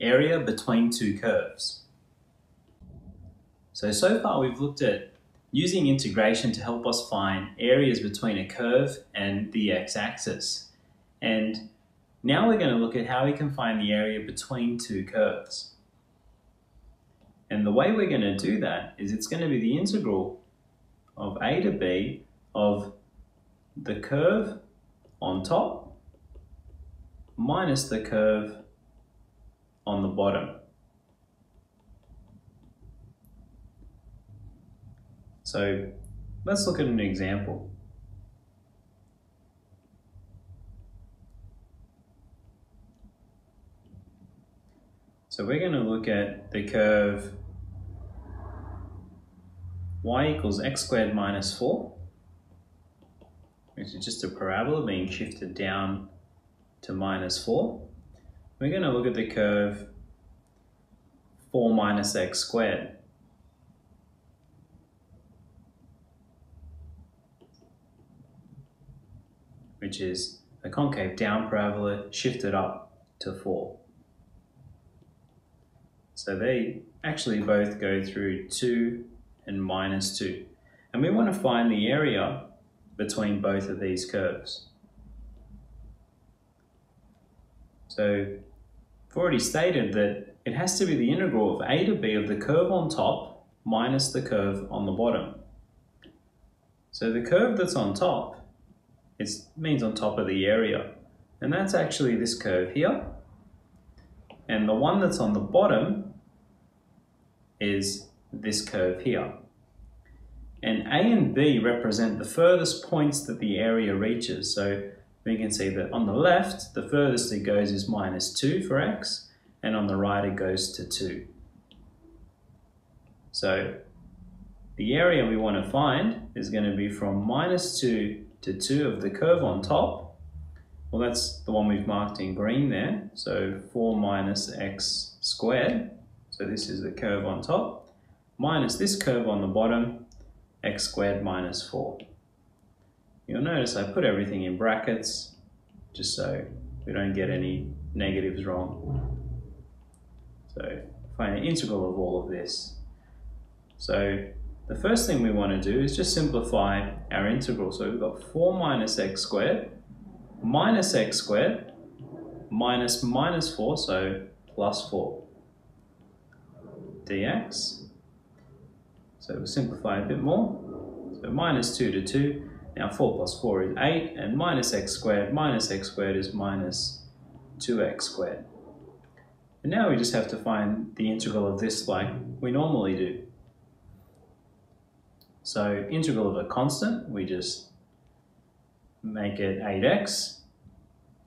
area between two curves. So far we've looked at using integration to help us find areas between a curve and the x-axis. And now we're going to look at how we can find the area between two curves. And the way we're going to do that is it's going to be the integral of a to b of the curve on top minus the curve on the bottom. So let's look at an example. So we're going to look at the curve y equals x squared minus 4, which is just a parabola being shifted down to minus 4. We're going to look at the curve 4 minus x squared. Which is a concave down parabola shifted up to 4. So they actually both go through 2 and minus 2. And we want to find the area between both of these curves. So I've already stated that it has to be the integral of a to b of the curve on top minus the curve on the bottom. So the curve that's on top, it means on top of the area, and that's actually this curve here. And the one that's on the bottom is this curve here. And A and B represent the furthest points that the area reaches. So we can see that on the left, the furthest it goes is minus 2 for x, and on the right it goes to 2. So the area we want to find is going to be from minus 2 to 2 of the curve on top. Well, that's the one we've marked in green there. So 4 minus x squared. So this is the curve on top, minus this curve on the bottom, x squared minus 4. You'll notice I put everything in brackets just so we don't get any negatives wrong. So find the integral of all of this. So the first thing we want to do is just simplify our integral. So we've got 4 minus x squared minus x squared minus minus 4, so plus 4 dx. So we'll simplify a bit more. So minus 2 to 2. Now 4 plus 4 is 8, and minus x squared is minus 2x squared. And now we just have to find the integral of this like we normally do. So integral of a constant, we just make it 8x,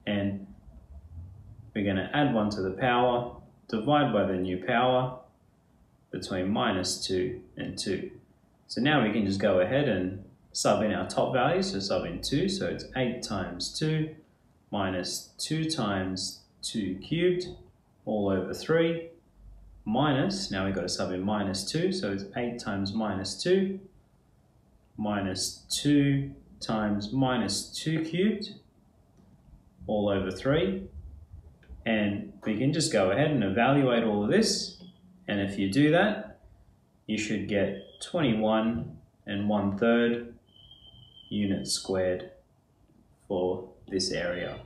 and we're going to add 1 to the power, divide by the new power between minus 2 and 2. So now we can just go ahead and sub in our top values, so sub in 2, so it's 8 times 2 minus 2 times 2 cubed all over 3 minus, now we've got to sub in minus 2, so it's 8 times minus 2 minus 2 times minus 2 cubed all over 3. And we can just go ahead and evaluate all of this. And if you do that, you should get 21 1/3 units squared for this area.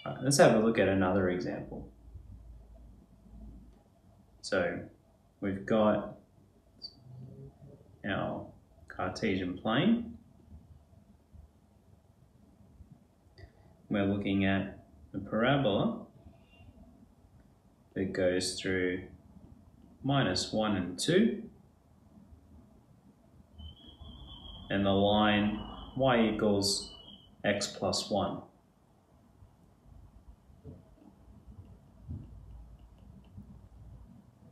All right, let's have a look at another example. So we've got our Cartesian plane. We're looking at a parabola that goes through minus 1 and 2, and the line y equals x plus 1.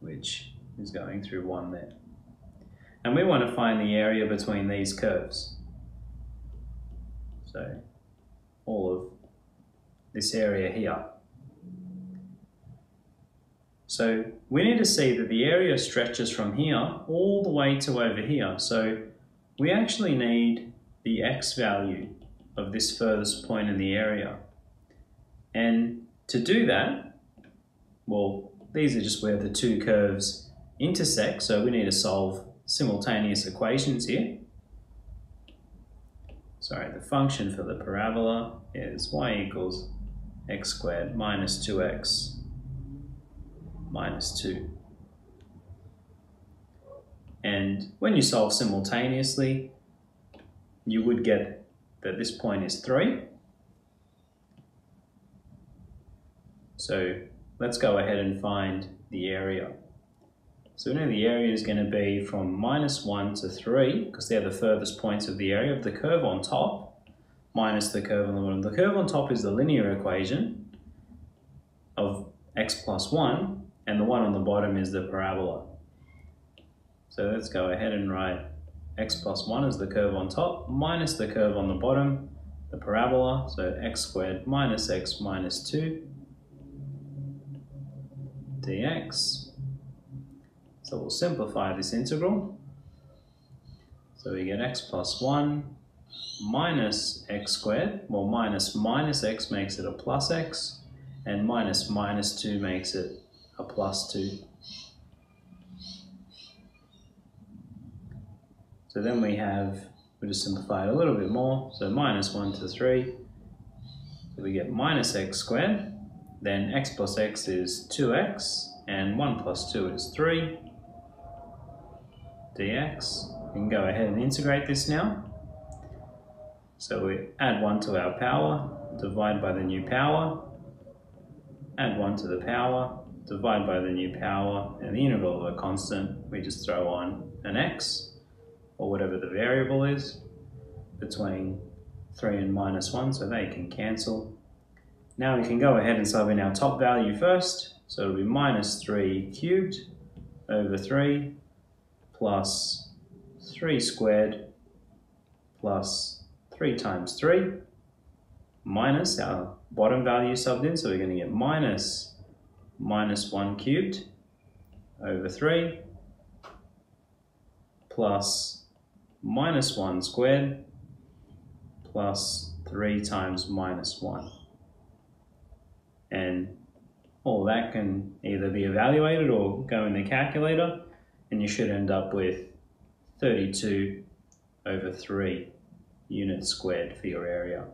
Which is going through 1 there. And we want to find the area between these curves. So all of this area here. So we need to see that the area stretches from here all the way to over here. So we actually need the x value of this furthest point in the area. And to do that, well, these are just where the two curves intersect, so we need to solve simultaneous equations here. Sorry, the function for the parabola is y equals x squared minus 2x minus 2. And when you solve simultaneously, you would get that this point is 3. So let's go ahead and find the area. So we know the area is going to be from -1 to 3, because they're the furthest points of the area of the curve on top, minus the curve on the bottom. The curve on top is the linear equation of x plus 1, and the one on the bottom is the parabola. So let's go ahead and write x plus 1 as the curve on top, minus the curve on the bottom, the parabola, so x squared minus x minus 2 dx. So we'll simplify this integral. So we get x plus 1 minus x squared. Well, minus x makes it a plus x, and minus 2 makes it a plus 2. So then we just simplify it a little bit more. So -1 to 3. So we get minus x squared. Then x plus x is 2x, and 1 plus 2 is 3 dx. We can go ahead and integrate this now. So we add 1 to our power, divide by the new power, add 1 to the power, divide by the new power, and the integral of a constant, we just throw on an x, or whatever the variable is, between 3 and -1, so they can cancel. Now we can go ahead and sub in our top value first, so it'll be -3 cubed over 3 plus 3 squared plus 3 times 3 minus our bottom value subbed in, so we're going to get -1 cubed over 3 plus -1 squared plus 3 times -1. And all that can either be evaluated or go in the calculator, and you should end up with 32 over 3 units squared for your area.